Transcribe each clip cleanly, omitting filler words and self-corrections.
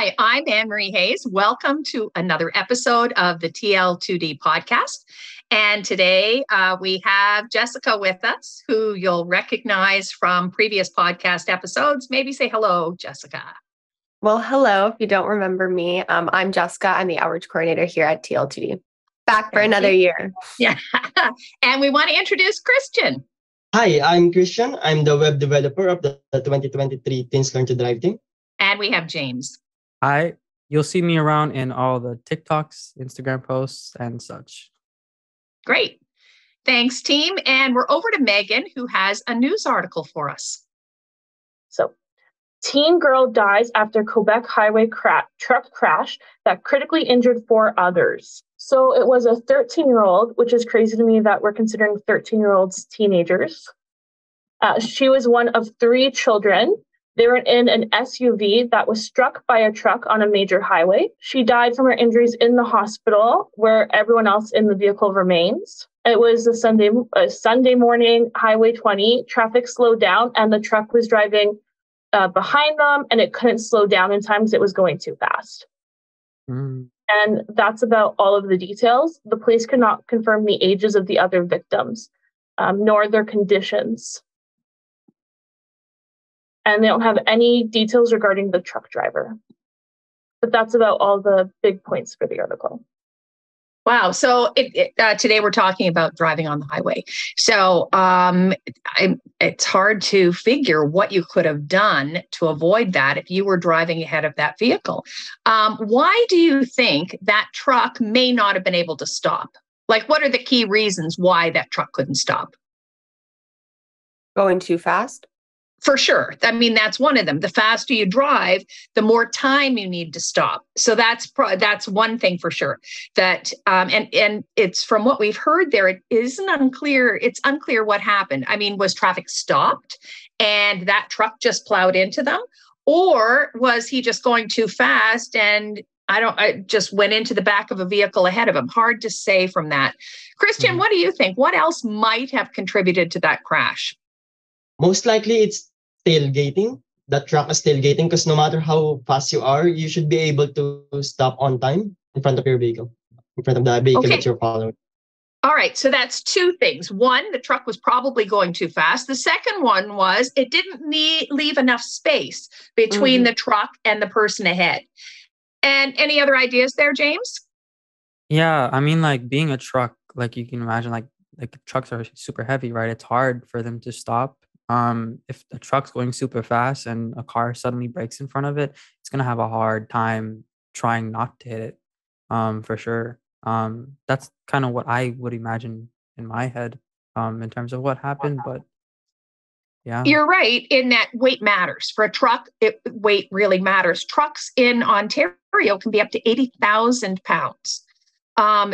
Hi, I'm Anne-Marie Hayes. Welcome to another episode of the TL2D podcast. And today we have Jessica with us, who you'll recognize from previous podcast episodes. Maybe say hello, Jessica. Well, hello. If you don't remember me, I'm Jessica. I'm the outreach coordinator here at TL2D. Back for another year. Yeah. And we want to introduce Christian. Hi, I'm Christian. I'm the web developer of the 2023 Teens Learn to Drive team. And we have James. Hi, you'll see me around in all the TikToks, Instagram posts, and such. Great. Thanks, team. And we're over to Megan, who has a news article for us. So, teen girl dies after Quebec highway truck crash that critically injured 4 others. So it was a 13-year-old, which is crazy to me that we're considering 13-year-olds teenagers. She was one of 3 children. They were in an SUV that was struck by a truck on a major highway. She died from her injuries in the hospital, where everyone else in the vehicle remains. It was a Sunday morning, Highway 20. Traffic slowed down, and the truck was driving behind them, and it couldn't slow down in time because it was going too fast. And that's about all of the details. The police could not confirm the ages of the other victims, nor their conditions. And they don't have any details regarding the truck driver. But that's about all the big points for the article. Wow. So today we're talking about driving on the highway. So it's hard to figure what you could have done to avoid that if you were driving ahead of that vehicle. Why do you think that truck may not have been able to stop? Like, what are the key reasons why that truck couldn't stop? Going too fast? For sure. I mean, that's one of them. The faster you drive, the more time you need to stop. So that's one thing for sure. That and it's from what we've heard there. It isn't unclear. It's unclear what happened. I mean, was traffic stopped and that truck just plowed into them, or was he just going too fast and I just went into the back of a vehicle ahead of him? Hard to say from that. Christian, what do you think? What else might have contributed to that crash? Most likely it's tailgating. That truck is tailgating because no matter how fast you are, you should be able to stop on time in front of your vehicle, in front of the vehicle that you're following. All right. So that's 2 things. One, the truck was probably going too fast. The second one was it didn't leave enough space between the truck and the person ahead. And any other ideas there, James? Yeah, I mean, like being a truck, like you can imagine, like trucks are super heavy, right? It's hard for them to stop. If the truck's going super fast and a car suddenly brakes in front of it, it's gonna have a hard time trying not to hit it. For sure. That's kind of what I would imagine in my head, in terms of what happened. But yeah, you're right in that weight matters for a truck. Weight really matters. Trucks in Ontario can be up to 80,000 pounds.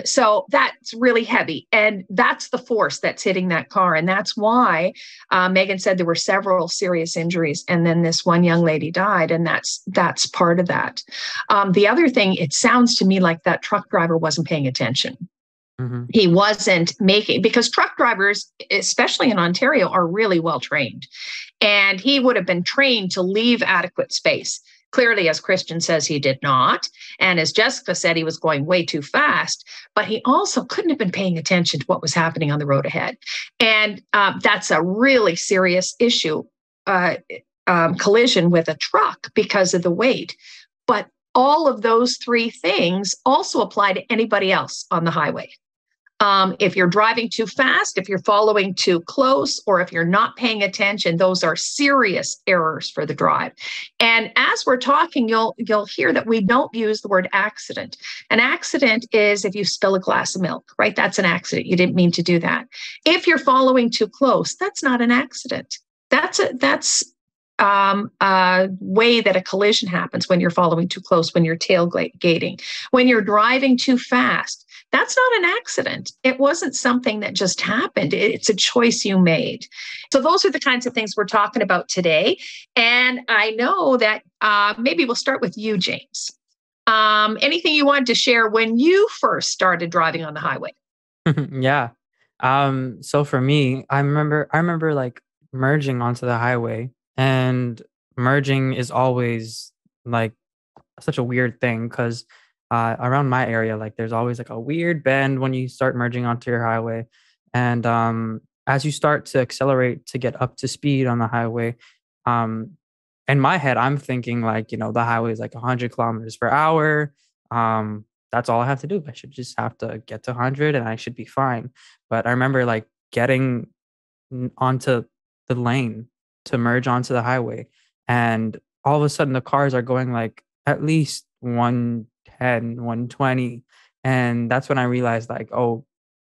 So that's really heavy, and that's the force that's hitting that car. And that's why Megan said there were several serious injuries, and then this one young lady died, and that's part of that. The other thing, it sounds to me like that truck driver wasn't paying attention. He wasn't because truck drivers, especially in Ontario, are really well trained, and he would have been trained to leave adequate space. Clearly, as Christian says, he did not. And as Jessica said, he was going way too fast, but he also couldn't have been paying attention to what was happening on the road ahead. And that's a really serious issue, collision with a truck because of the weight. But all of those 3 things also apply to anybody else on the highway. If you're driving too fast, if you're following too close, or if you're not paying attention, those are serious errors for the drive. And as we're talking, you'll hear that we don't use the word accident. An accident is if you spill a glass of milk, right? That's an accident. You didn't mean to do that. If you're following too close, that's not an accident. That's a way that a collision happens when you're following too close, when you're tailgating, when you're driving too fast. That's not an accident. It wasn't something that just happened. It's a choice you made. So those are the kinds of things we're talking about today. And I know that maybe we'll start with you, James. Anything you wanted to share when you first started driving on the highway? Yeah. So for me, I remember like merging onto the highway, and merging is always like such a weird thing because around my area, like there's always like a weird bend when you start merging onto your highway. And as you start to accelerate to get up to speed on the highway, um, in my head, I'm thinking like, the highway is like 100 kilometers per hour. That's all I have to do. I should just have to get to 100 and I should be fine. But I remember like getting onto the lane to merge onto the highway. And all of a sudden the cars are going like at least 110, 120. And that's when I realized like, oh,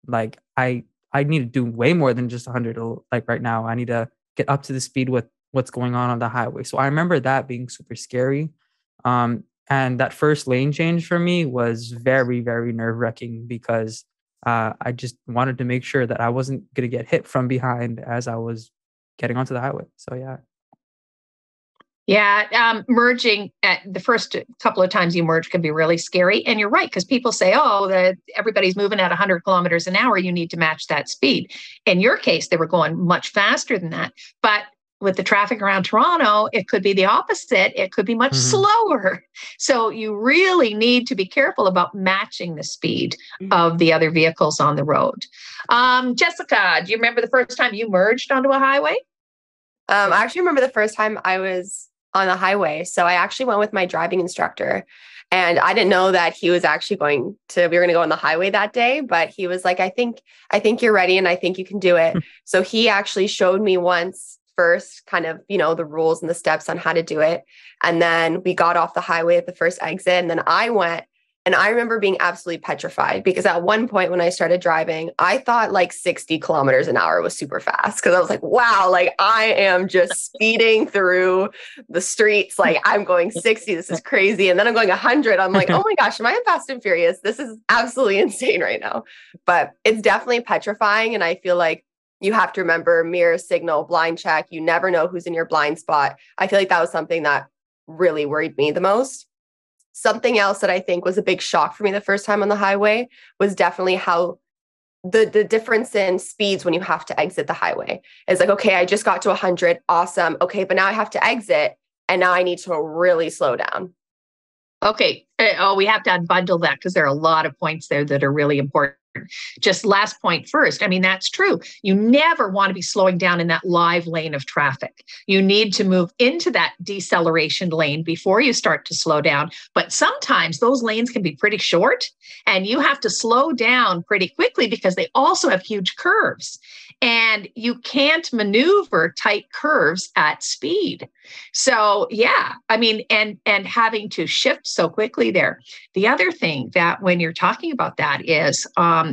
like I need to do way more than just 100 like right now. I need to get up to the speed with what's going on the highway. So I remember that being super scary. And that first lane change for me was very, very nerve-wracking because I just wanted to make sure that I wasn't going to get hit from behind as I was getting onto the highway. So yeah. Yeah, merging at the first couple of times you merge can be really scary. And you're right, because people say, oh, everybody's moving at 100 kilometers an hour. You need to match that speed. In your case, they were going much faster than that. But with the traffic around Toronto, it could be the opposite. It could be much slower. So you really need to be careful about matching the speed of the other vehicles on the road. Jessica, do you remember the first time you merged onto a highway? I actually remember the first time I was on the highway. So I actually went with my driving instructor, and I didn't know that he was actually we were going to go on the highway that day, but he was like, I think you're ready and I think you can do it. So he actually showed me once first kind of, the rules and the steps on how to do it. And then we got off the highway at the first exit, and then I went. And I remember being absolutely petrified because at one point when I started driving, I thought like 60 kilometers an hour was super fast because I was like, wow, like I am just speeding through the streets. Like I'm going 60. This is crazy. And then I'm going 100. I'm like, oh my gosh, am I in Fast and Furious? This is absolutely insane right now. But it's definitely petrifying. And I feel like you have to remember mirror signal, blind check. You never know who's in your blind spot. I feel like that was something that really worried me the most. Something else that I think was a big shock for me the first time on the highway was definitely how the difference in speeds when you have to exit the highway. It's like, okay, I just got to 100. Awesome. Okay, but now I have to exit and now I need to really slow down. Okay. We have to unbundle that because there are a lot of points there that are really important. Just last point first. I mean, that's true. You never want to be slowing down in that live lane of traffic. You need to move into that deceleration lane before you start to slow down. But sometimes those lanes can be pretty short and you have to slow down pretty quickly because they also have huge curves. And you can't maneuver tight curves at speed. So yeah, I mean, and having to shift so quickly there. The other thing that when you're talking about that is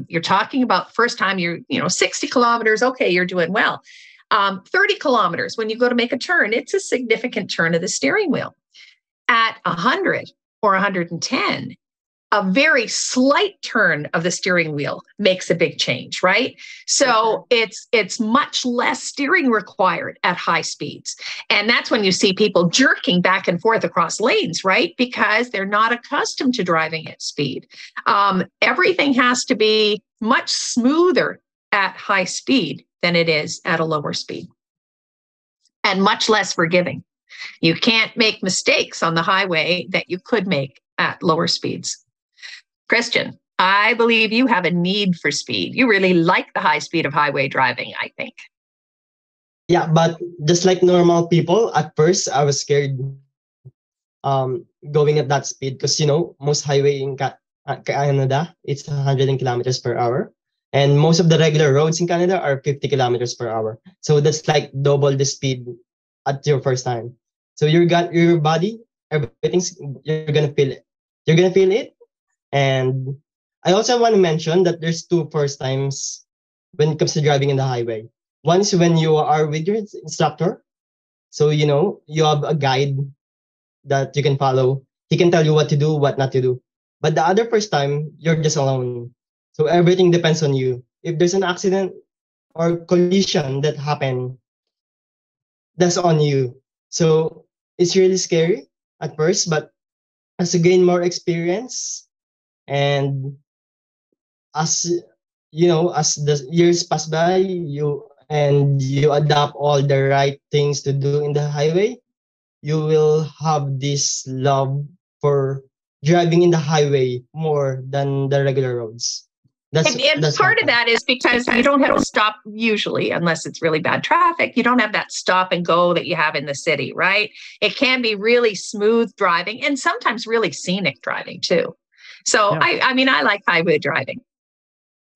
you're talking about first time you're 60 kilometers. Okay, you're doing well. 30 kilometers when you go to make a turn, it's a significant turn of the steering wheel. At 100 or 110. A very slight turn of the steering wheel makes a big change, right? So it's much less steering required at high speeds. And that's when you see people jerking back and forth across lanes, right? Because they're not accustomed to driving at speed. Everything has to be much smoother at high speed than it is at a lower speed. And much less forgiving. You can't make mistakes on the highway that you could make at lower speeds. Christian, I believe you have a need for speed. You really like the high speed of highway driving, I think. Yeah, but just like normal people, at first I was scared going at that speed because, most highway in Canada, it's 100 kilometers per hour. And most of the regular roads in Canada are 50 kilometers per hour. So that's like double the speed at your first time. So your body, you're going to feel it. You're going to feel it. And I also want to mention that there's two first times when it comes to driving in the highway. One is when you are with your instructor. So, you have a guide that you can follow. He can tell you what to do, what not to do. But the other first time, you're just alone. So everything depends on you. If there's an accident or collision that happen, that's on you. So it's really scary at first, but as you gain more experience, and as as the years pass by, you adopt all the right things to do in the highway, you will have this love for driving in the highway more than the regular roads. And part of that is because you don't have to stop usually, unless it's really bad traffic. You don't have that stop and go that you have in the city, right? It can be really smooth driving and sometimes really scenic driving too. So I mean, I like highway driving.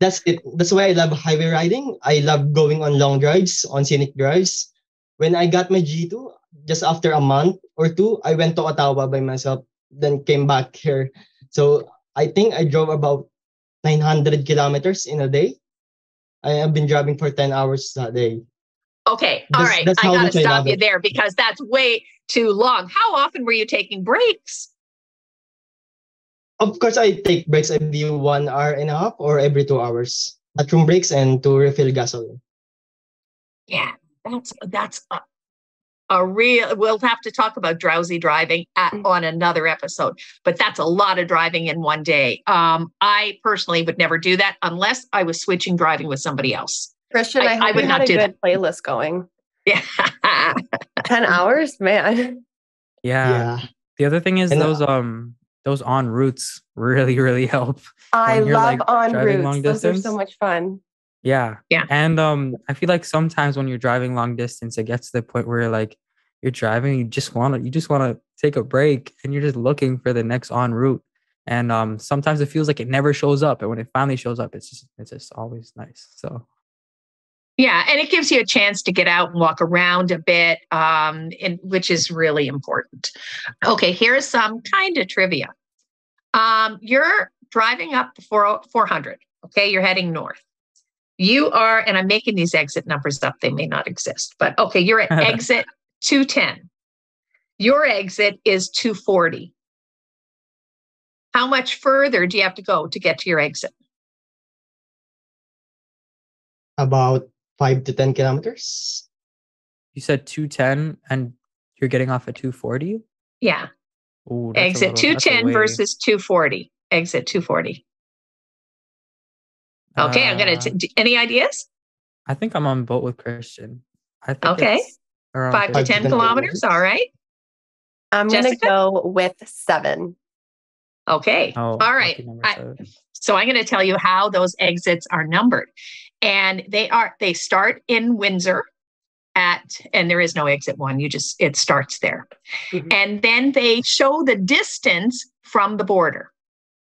That's it. That's why I love highway riding. I love going on long drives, on scenic drives. When I got my G2, just after a month or two, I went to Ottawa by myself, then came back here. So I think I drove about 900 kilometers in a day. I have been driving for 10 hours a day. Okay. All right. I got to stop you there because that's way too long. How often were you taking breaks? Of course, I take breaks every 1 hour and a half or every 2 hours. Bathroom breaks and to refill gasoline. Yeah, that's a real. We'll have to talk about drowsy driving on another episode, but that's a lot of driving in one day. I personally would never do that unless I was switching driving with somebody else. Christian, I hope you had a good playlist going. Yeah. 10 hours, man. Yeah. The other thing is those en routes really help. I love en routes. Those are so much fun. Yeah. And I feel like sometimes when you're driving long distance, it gets to the point where like you're driving, you just wanna take a break and you're just looking for the next en route. And sometimes it feels like it never shows up. And when it finally shows up, it's just always nice. So yeah, and it gives you a chance to get out and walk around a bit, which is really important. Okay, here's some kind of trivia. You're driving up the 400. Okay, you're heading north. You are, and I'm making these exit numbers up. They may not exist, but okay, you're at exit 210. Your exit is 240. How much further do you have to go to get to your exit? About 5 to 10 kilometers. You said 210 and you're getting off at 240? Yeah. Ooh, exit 210 versus 240. Exit 240. Okay, I'm going to... Any ideas? I think I'm on boat with Christian. I think okay. It's around 5 to 10 kilometers. All right. I'm going to go with 7. Okay. All right. So I'm going to tell you how those exits are numbered. And they start in Windsor and there is no exit 1. It starts there. Mm-hmm. And then they show the distance from the border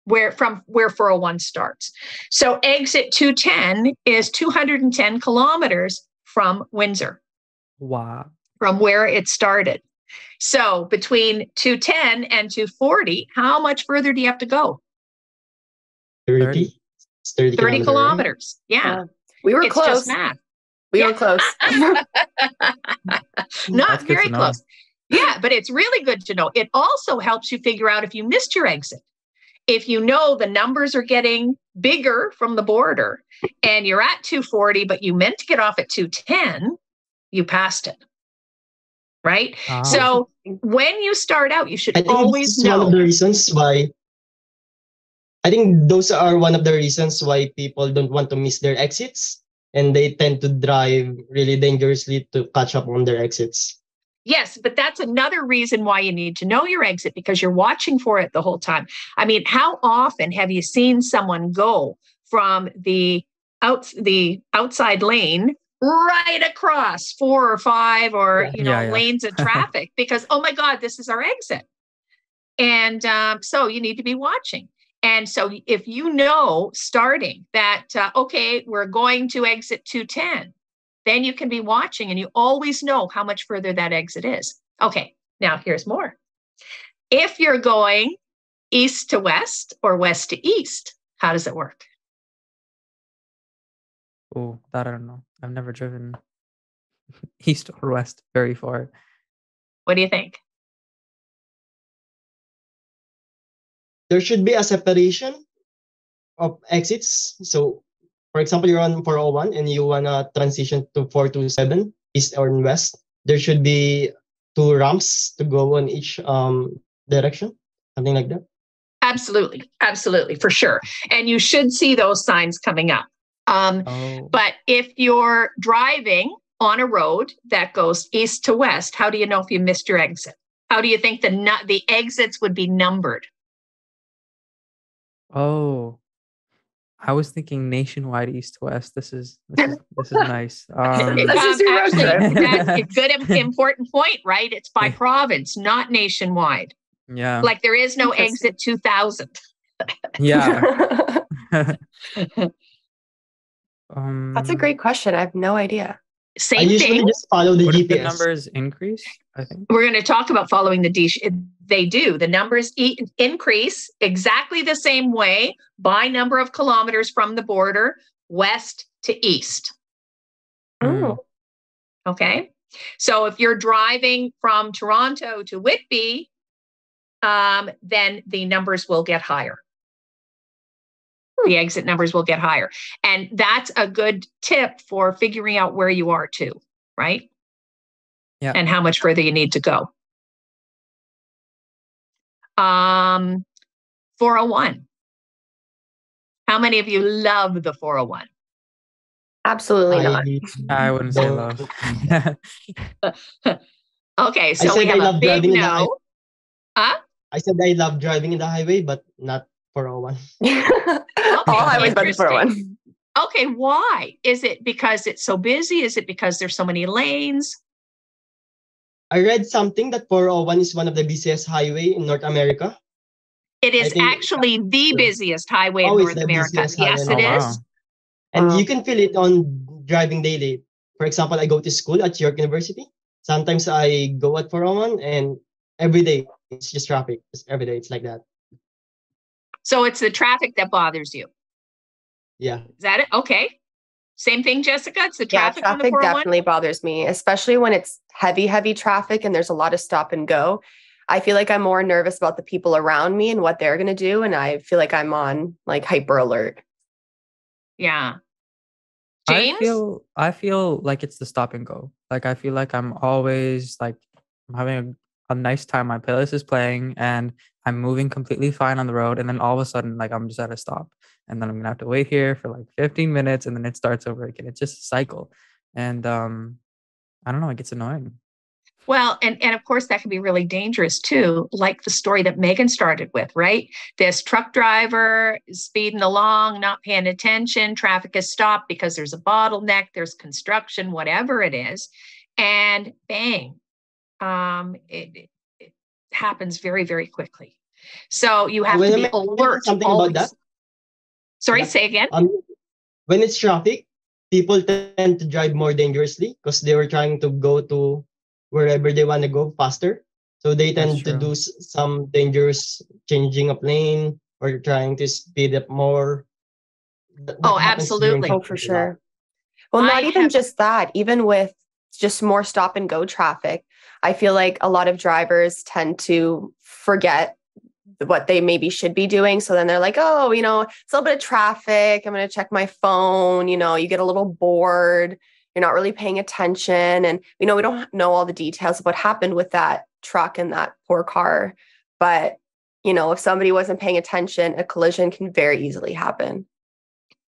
where 401 starts. So exit 210 is 210 kilometers from Windsor. Wow. From where it started. So between 210 and 240, how much further do you have to go? 30 kilometers. Yeah. We were close. Just math. We were close. Not very close. Yeah, but it's really good to know. It also helps you figure out if you missed your exit. If you know the numbers are getting bigger from the border and you're at 240, but you meant to get off at 210, you passed it. Right? So when you start out, you should always know. One of the reasons why I think those are one of the reasons why people don't want to miss their exits and they tend to drive really dangerously to catch up on their exits. Yes, but that's another reason why you need to know your exit because you're watching for it the whole time. I mean, how often have you seen someone go from the outside lane right across 4 or 5 or lanes of traffic because, oh my God, this is our exit. And so you need to be watching. And so if you know starting that, okay, we're going to exit 210, then you can be watching and you always know how much further that exit is. Okay, now here's more. If you're going east to west or west to east, how does it work? Oh, that I don't know. I've never driven east or west very far. What do you think? There should be a separation of exits. So, for example, you're on 401 and you want to transition to 427, east or west. There should be 2 ramps to go on each direction, something like that. Absolutely, for sure. And you should see those signs coming up. But if you're driving on a road that goes east to west, how do you know if you missed your exit? How do you think the exits would be numbered? Oh, I was thinking nationwide east to west. This is nice. That's just your road trip. Actually, that's a good important point, right? It's by province, not nationwide. Yeah. Like there is no exit 2000. Yeah. That's a great question. I have no idea. I Same usually thing. just follow the What if the GPS. numbers increase? I think. We're going to talk about following the D. They do. The numbers increase exactly the same way by number of kilometers from the border, west to east. Oh. Okay. So if you're driving from Toronto to Whitby, then the numbers will get higher. The exit numbers will get higher. And that's a good tip for figuring out where you are too, right? Yeah. And how much further you need to go. 401. How many of you love the 401? Absolutely not. I wouldn't say love. Okay, so I we said I have a love big driving in the no. I said I love driving in the highway, but not 401. All highways but the 401. Okay, why? Is it because it's so busy? Is it because there's so many lanes? I read something that 401 is one of the busiest highway in North America. It is actually the busiest highway in North America. Yes, it is. Wow. And you can feel it on driving daily. For example, I go to school at York University. Sometimes I go at 401 and every day it's just traffic. Just every day it's like that. So it's the traffic that bothers you. Yeah. Is that it? Okay. Same thing, Jessica? It's the traffic on the traffic 401? definitely bothers me, especially when it's heavy traffic and there's a lot of stop and go. I feel like I'm more nervous about the people around me and what they're going to do. And I feel like I'm on like hyper alert. Yeah. James? I feel like it's the stop and go. Like I feel like I'm always like I'm having a nice time. My playlist is playing and I'm moving completely fine on the road. And then all of a sudden, like I'm just at a stop. And then I'm gonna have to wait here for like 15 minutes and then it starts over again. It's just a cycle. And I don't know, it gets annoying. Well, and of course that can be really dangerous too, like the story that Megan started with, right? This truck driver is speeding along, not paying attention, traffic is stopped because there's a bottleneck, there's construction, whatever it is, and bang, it happens very, very quickly. So you have to be alert. Something always. about that. Sorry, say again. When it's traffic, people tend to drive more dangerously because they were trying to go to wherever they want to go faster. So they tend to do some dangerous changing of lane or trying to speed up more. That absolutely. Oh, for sure. Well, not even just that, even with just more stop and go traffic, I feel like a lot of drivers tend to forget what they maybe should be doing. So then they're like, oh, it's a little bit of traffic. I'm going to check my phone. You get a little bored. You're not really paying attention. And, we don't know all the details of what happened with that truck and that poor car. But, if somebody wasn't paying attention, a collision can very easily happen.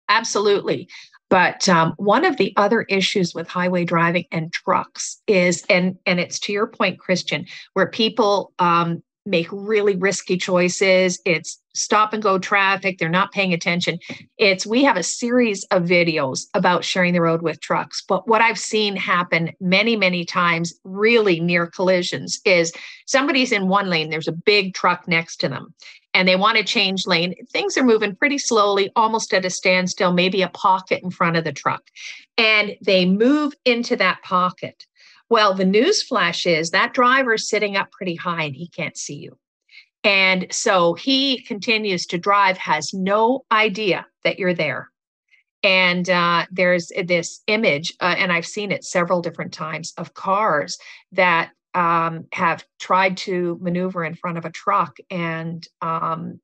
Absolutely. But one of the other issues with highway driving and trucks is, and it's to your point, Christian, where people make really risky choices. It's stop and go traffic. They're not paying attention. We have a series of videos about sharing the road with trucks. But what I've seen happen many, many times, really near collisions, is somebody's in one lane. There's a big truck next to them and they want to change lane. Things are moving pretty slowly, almost at a standstill, maybe a pocket in front of the truck. And they move into that pocket. Well, the news flash is that driver's sitting up pretty high and he can't see you. And so he continues to drive, has no idea that you're there. And there's this image, and I've seen it several different times, of cars that have tried to maneuver in front of a truck and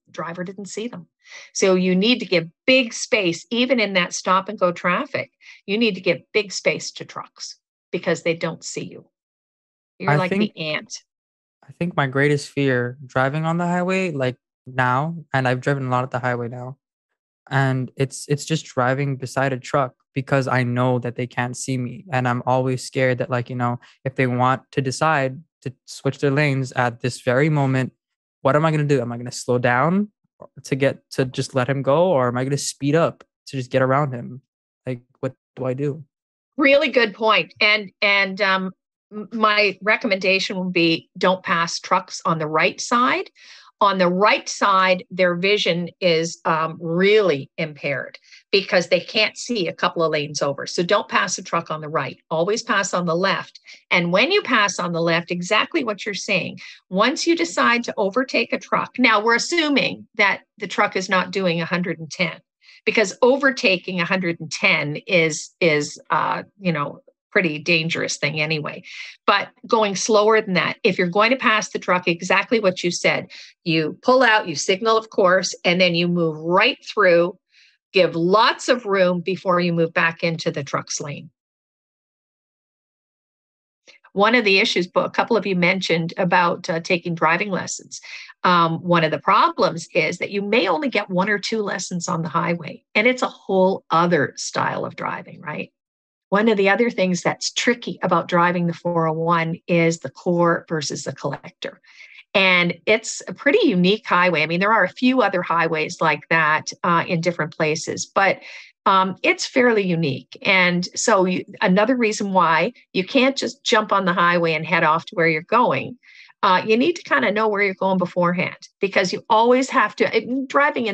driver didn't see them. So you need to give big space, even in that stop and go traffic, you need to give big space to trucks because they don't see you. You're like the ant. I think my greatest fear driving on the highway, like now, and I've driven a lot at the highway now, and it's just driving beside a truck because I know that they can't see me. And I'm always scared that if they want to decide to switch their lanes at this very moment, what am I going to do? Am I going to slow down to just let him go, or am I going to speed up to just get around him? Like, what do I do? Really good point. And my recommendation would be don't pass trucks on the right side. On the right side, their vision is really impaired because they can't see a couple of lanes over. So don't pass a truck on the right. Always pass on the left. And when you pass on the left, exactly what you're saying, once you decide to overtake a truck, now we're assuming that the truck is not doing 110, because overtaking 110 is pretty dangerous thing anyway. But going slower than that, if you're going to pass the truck, exactly what you said, you pull out, you signal, of course, and then you move right through, give lots of room before you move back into the truck's lane. One of the issues, a couple of you mentioned about taking driving lessons. One of the problems is that you may only get 1 or 2 lessons on the highway, and it's a whole other style of driving, right? One of the other things that's tricky about driving the 401 is the core versus the collector. And it's a pretty unique highway. I mean, there are a few other highways like that in different places, but it's fairly unique. And so another reason why you can't just jump on the highway and head off to where you're going. You need to kind of know where you're going beforehand, because you always have to, driving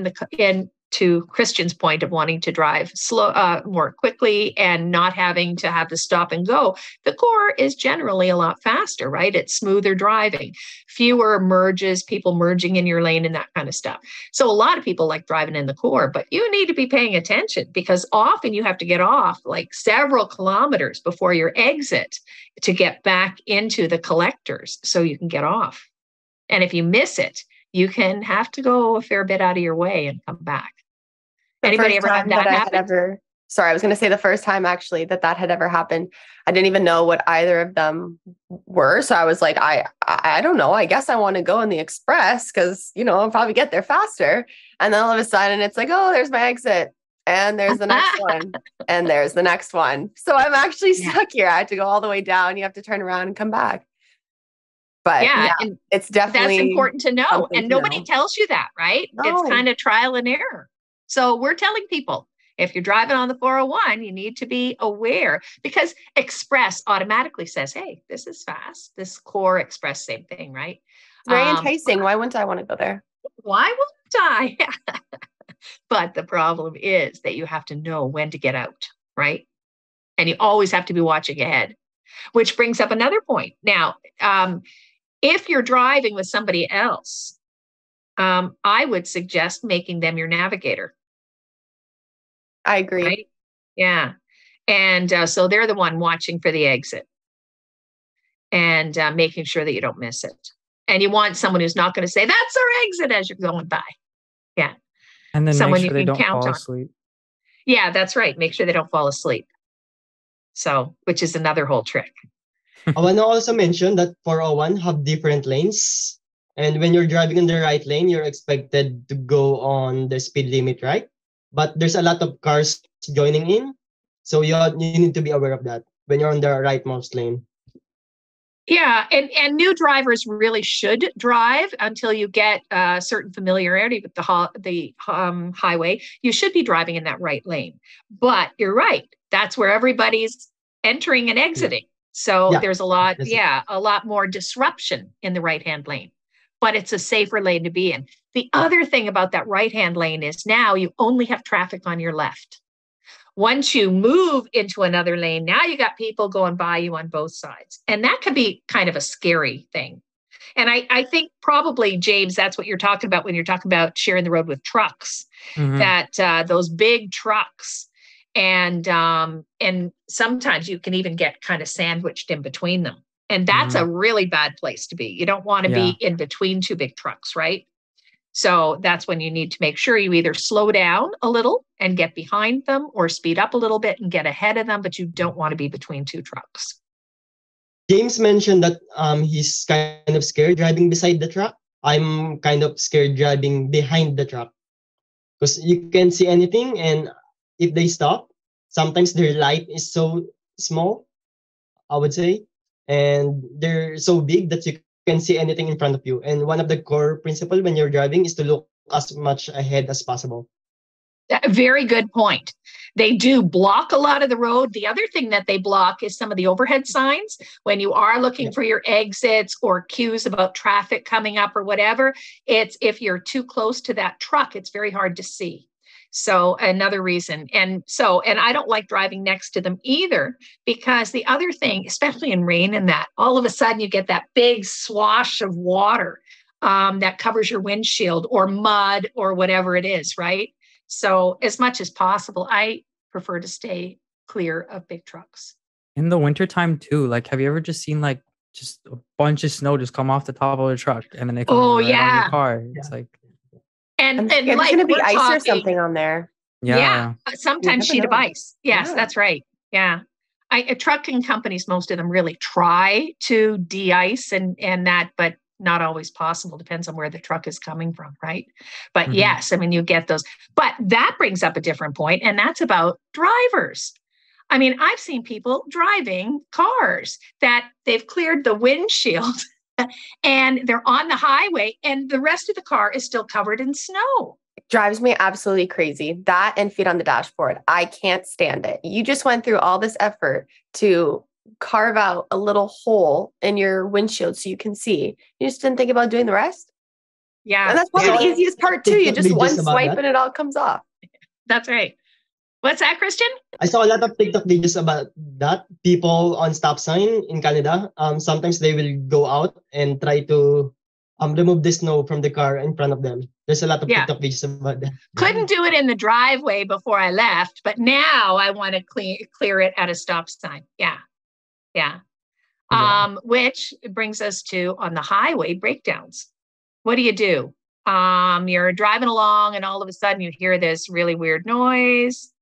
to Christian's point of wanting to drive slow, more quickly and not having to have to stop and go, the core is generally a lot faster, right? It's smoother driving, fewer merges, people merging in your lane and that kind of stuff. So a lot of people like driving in the core, but you need to be paying attention, because often you have to get off like several kilometers before your exit to get back into the collectors so you can get off. And if you miss it, you can have to go a fair bit out of your way and come back. Anybody ever had that happen? Sorry, I was going to say the first time actually that had ever happened, I didn't even know what either of them were. So I was like, I don't know. I guess I want to go in the express because, I'll probably get there faster. And then all of a sudden it's like, oh, there's my exit. And there's the next one. And there's the next one. So I'm actually stuck here. I had to go all the way down. You have to turn around and come back. But yeah, it's definitely that's important to know. And nobody tells you that, right? No. It's kind of trial and error. So we're telling people, if you're driving on the 401, you need to be aware, because Express automatically says, hey, this is fast. This core Express, same thing, right? It's very enticing. Why wouldn't I want to go there? Why wouldn't I? But the problem is that you have to know when to get out, right? And you always have to be watching ahead, which brings up another point. Now, if you're driving with somebody else, I would suggest making them your navigator. I agree. Right? Yeah. And so they're the one watching for the exit and making sure that you don't miss it. And you want someone who's not going to say, that's our exit as you're going by. Yeah. And then someone make sure they don't fall asleep. Yeah, that's right. Make sure they don't fall asleep. So, which is another whole trick. I want to also mention that 401 have different lanes. And when you're driving in the right lane, you're expected to go on the speed limit, right? But there's a lot of cars joining in. So you need to be aware of that when you're on the rightmost lane. Yeah, and new drivers really should drive until you get a certain familiarity with the highway. You should be driving in that right lane. But you're right. That's where everybody's entering and exiting. So there's a lot more disruption in the right-hand lane. But it's a safer lane to be in. The other thing about that right-hand lane is now you only have traffic on your left. Once you move into another lane, now you got people going by you on both sides. And that can be kind of a scary thing. And I think probably, James, that's what you're talking about when you're talking about sharing the road with trucks, that those big trucks. And sometimes you can even get kind of sandwiched in between them. And that's a really bad place to be. You don't want to be in between two big trucks, right? So that's when you need to make sure you either slow down a little and get behind them, or speed up a little bit and get ahead of them, but you don't want to be between two trucks. James mentioned that he's kind of scared driving beside the truck. I'm kind of scared driving behind the truck because you can't see anything. And if they stop, sometimes their light is so small, I would say. and they're so big that you can see anything in front of you. And one of the core principle when you're driving is to look as much ahead as possible. A very good point. They do block a lot of the road. The other thing that they block is some of the overhead signs when you are looking for your exits or cues about traffic coming up or whatever. It's if you're too close to that truck, it's very hard to see. So another reason. And I don't like driving next to them either, because the other thing, especially in rain and that, all of a sudden you get that big swash of water that covers your windshield or mud or whatever it is, right? So as much as possible, I prefer to stay clear of big trucks. In the wintertime too, like have you ever just seen like just a bunch of snow just come off the top of the truck and then they come right on your car? It's like and there's like going to be ice talking, or something on there. Yeah. Sometimes sheet of ice. Yes, Yeah. that's right. Yeah. Trucking companies, most of them really try to de-ice and that, but not always possible. Depends on where the truck is coming from, right? But yes, I mean, you get those. But that brings up a different point, and that's about drivers. I mean, I've seen people driving cars that they've cleared the windshield and they're on the highway and the rest of the car is still covered in snow. Drives me absolutely crazy. That and feet on the dashboard. I can't stand it. You just went through all this effort to carve out a little hole in your windshield so you can see. You just didn't think about doing the rest? Yeah. And that's probably the easiest part too. You just one swipe and it all comes off. That's right. What's that, Christian? I saw a lot of TikTok videos about that. People on stop sign in Canada, sometimes they will go out and try to remove the snow from the car in front of them. There's a lot of TikTok videos about that. Couldn't do it in the driveway before I left, but now I want to clear it at a stop sign. Yeah. Which brings us to on the highway breakdowns. What do? You're driving along and all of a sudden you hear this really weird noise.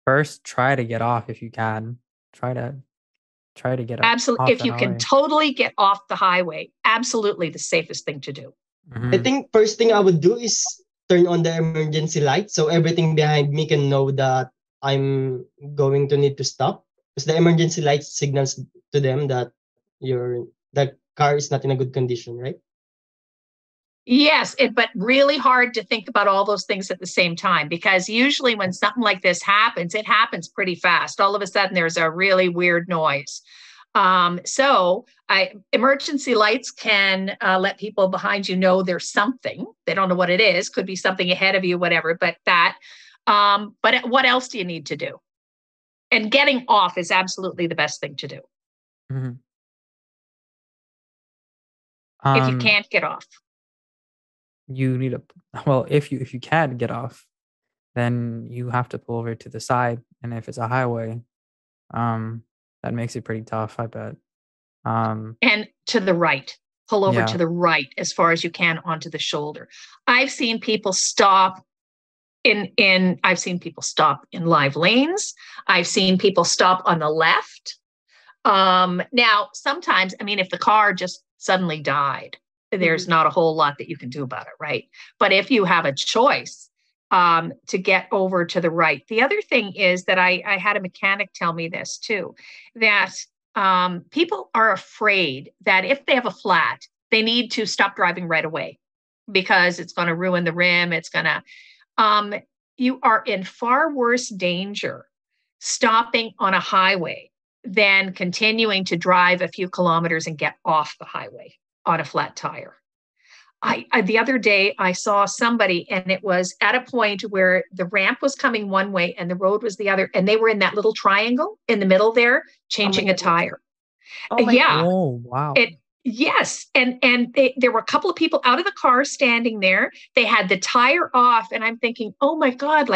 First, try to get off if you can. Try to get off. Absolutely. If you can totally get off the highway, absolutely the safest thing to do. I think first thing I would do is turn on the emergency light so everything behind me can know that I'm going to need to stop. Because the emergency light signals to them that the car is not in a good condition, right? Yes, but really hard to think about all those things at the same time, because usually when something like this happens, it happens pretty fast. All of a sudden, there's a really weird noise. Emergency lights can let people behind you know there's something. They don't know what it is. Could be something ahead of you, whatever. But what else do you need to do? And getting off is absolutely the best thing to do. If you can't get off. You need if you can get off, then you have to pull over to the side. And if it's a highway, that makes it pretty tough, I bet. And to the right, pull over to the right as far as you can onto the shoulder. I've seen people stop in live lanes. I've seen people stop on the left. Now, sometimes, I mean, if the car just suddenly died, there's not a whole lot that you can do about it, right? But if you have a choice to get over to the right, the other thing is that I had a mechanic tell me this too, that people are afraid that if they have a flat, they need to stop driving right away because it's going to ruin the rim. It's going to, you are in far worse danger stopping on a highway than continuing to drive a few kilometers and get off the highway on a flat tire. The other day I saw somebody and it was at a point where the ramp was coming one way and the road was the other. And they were in that little triangle in the middle there, changing a tire. Oh, wow. Yes. And there were a couple of people out of the car standing there. They had the tire off and I'm thinking, oh my God,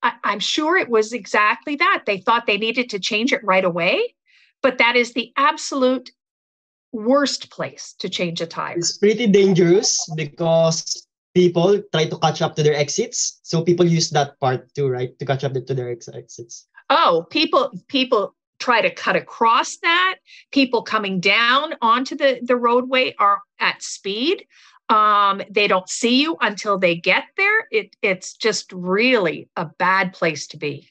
I'm sure it was exactly that. They thought they needed to change it right away, but that is the absolute worst place to change a tire. It's pretty dangerous because people try to catch up to their exits. So people use that part too, right? To catch up to their exits. Oh, people try to cut across that. People coming down onto the roadway are at speed. They don't see you until they get there. It's just really a bad place to be.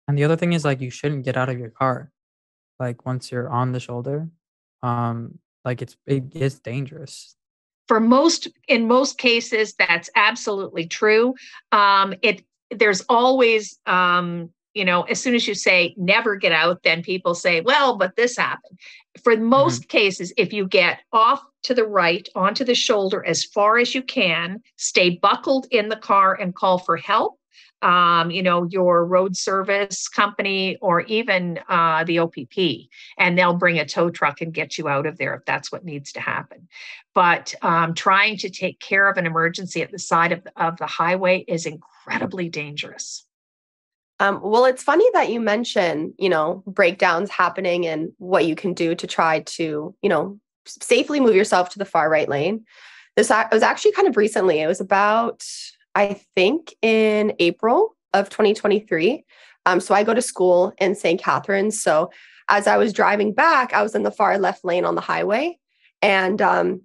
And the other thing is you shouldn't get out of your car. like once you're on the shoulder. Like it is dangerous. In most cases, that's absolutely true. There's always, as soon as you say never get out, then people say, well, but this happened. For most cases, if you get off to the right, onto the shoulder as far as you can, stay buckled in the car and call for help. Your road service company or even the OPP, and they'll bring a tow truck and get you out of there if that's what needs to happen. But trying to take care of an emergency at the side of the highway is incredibly dangerous. Well, it's funny that you mention, breakdowns happening and what you can do to try to, safely move yourself to the far right lane. This was actually kind of recently. It was about, I think, in April of 2023. So I go to school in St. Catharines. So as I was driving back, I was in the far left lane on the highway, and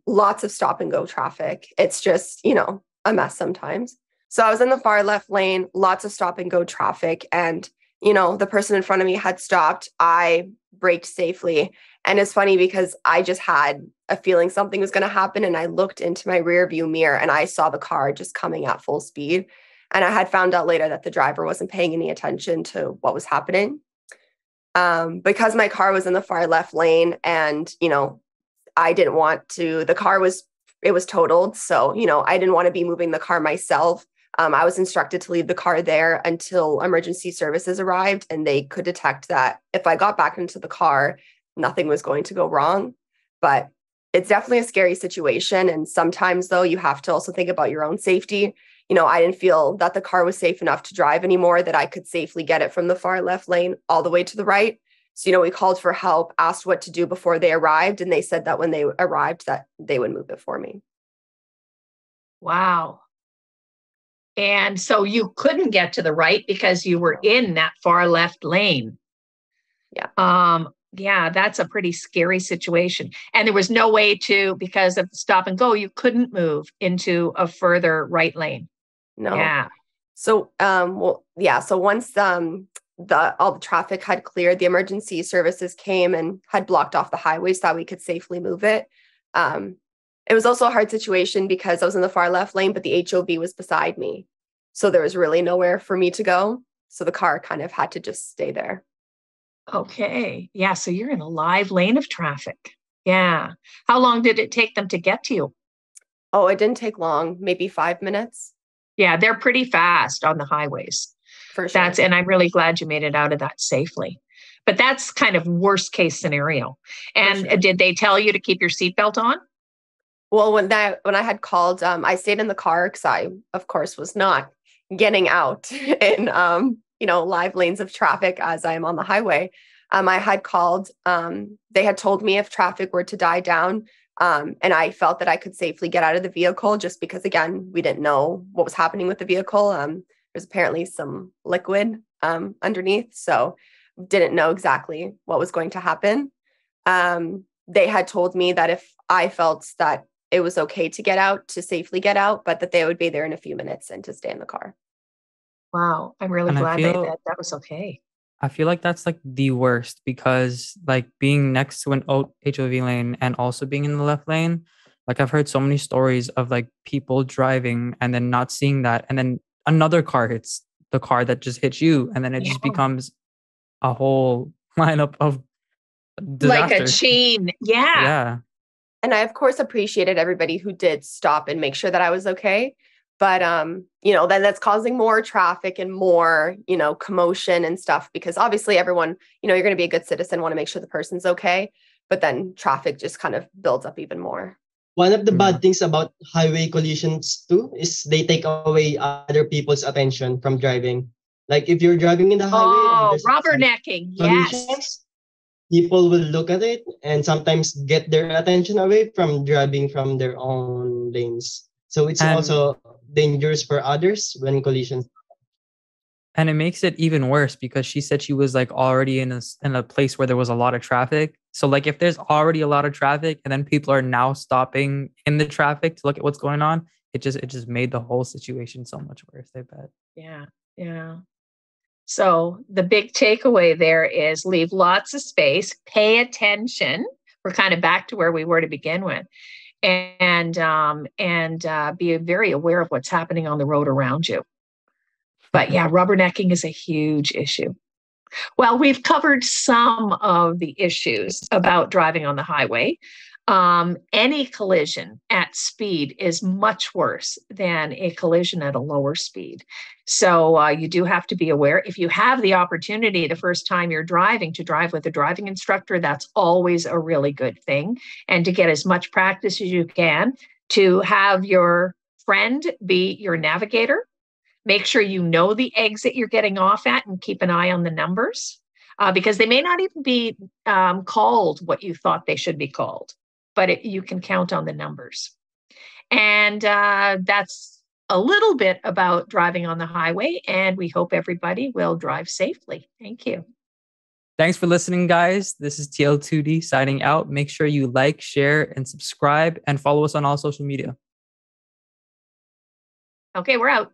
lots of stop and go traffic. It's just, a mess sometimes. So I was in the far left lane, lots of stop and go traffic. And, the person in front of me had stopped. I braked safely. And it's funny because I just had a feeling something was going to happen. And I looked into my rear view mirror and I saw the car just coming at full speed. And I had found out later that the driver wasn't paying any attention to what was happening. Because my car was in the far left lane and, I didn't want to, it was totaled. So, I didn't want to be moving the car myself. I was instructed to leave the car there until emergency services arrived, and they could detect that if I got back into the car, nothing was going to go wrong. But it's definitely a scary situation. And sometimes, though, you have to also think about your own safety. I didn't feel that the car was safe enough to drive anymore, that I could safely get it from the far left lane all the way to the right. So, we called for help, asked what to do before they arrived, and they said that when they arrived, that they would move it for me. Wow. And so you couldn't get to the right because you were in that far left lane. Yeah. Yeah, that's a pretty scary situation. And there was no way to, because of the stop and go, you couldn't move into a further right lane. No. Yeah. So, So once all the traffic had cleared, the emergency services came and had blocked off the highway so that we could safely move it. It was also a hard situation because I was in the far left lane, but the HOV was beside me. So there was really nowhere for me to go. So the car kind of had to just stay there. Okay. Yeah. So you're in a live lane of traffic. Yeah. How long did it take them to get to you? Oh, it didn't take long, maybe 5 minutes. Yeah. They're pretty fast on the highways. For sure. And I'm really glad you made it out of that safely. But that's kind of worst case scenario. And sure. Did they tell you to keep your seatbelt on? Well, when I had called, I stayed in the car because I, of course, was not getting out in, live lanes of traffic as I am on the highway. I had called, they had told me if traffic were to die down, and I felt that I could safely get out of the vehicle just because, again, we didn't know what was happening with the vehicle. There's apparently some liquid underneath, so didn't know exactly what was going to happen. They had told me that if I felt that it was okay to get out, to safely get out, but that they would be there in a few minutes and to stay in the car. Wow. I'm really glad that was okay. I feel like that's like the worst because like being next to an HOV lane and also being in the left lane, like I've heard so many stories of like people driving and then not seeing that. And then another car hits the car that just hit you. And then it just becomes a whole lineup of disaster. Like a chain. Yeah. Yeah. And I, of course, appreciated everybody who did stop and make sure that I was okay. But, then that's causing more traffic and more, commotion and stuff, because obviously everyone, you're going to be a good citizen, want to make sure the person's okay. But then traffic just kind of builds up even more. One of the bad things about highway collisions too is they take away other people's attention from driving. Like if you're driving in the highway, rubbernecking. Yes. People will look at it and sometimes get their attention away from driving from their own lanes. So it's also dangerous for others when collisions. And it makes it even worse because she said she was like already in a place where there was a lot of traffic. So like if there's already a lot of traffic and then people are now stopping in the traffic to look at what's going on, it just made the whole situation so much worse, I bet. Yeah. Yeah. So the big takeaway there is leave lots of space, pay attention. We're kind of back to where we were to begin with, and be very aware of what's happening on the road around you. But yeah, rubbernecking is a huge issue. Well, we've covered some of the issues about driving on the highway. Any collision at speed is much worse than a collision at a lower speed. So you do have to be aware. If you have the opportunity the first time you're driving to drive with a driving instructor, that's always a really good thing. And to get as much practice as you can, to have your friend be your navigator. Make sure you know the exit you're getting off at and keep an eye on the numbers, because they may not even be called what you thought they should be called, but you can count on the numbers. And that's a little bit about driving on the highway, and we hope everybody will drive safely. Thank you. Thanks for listening, guys. This is TL2D signing out. Make sure you like, share, and subscribe, and follow us on all social media. Okay, we're out.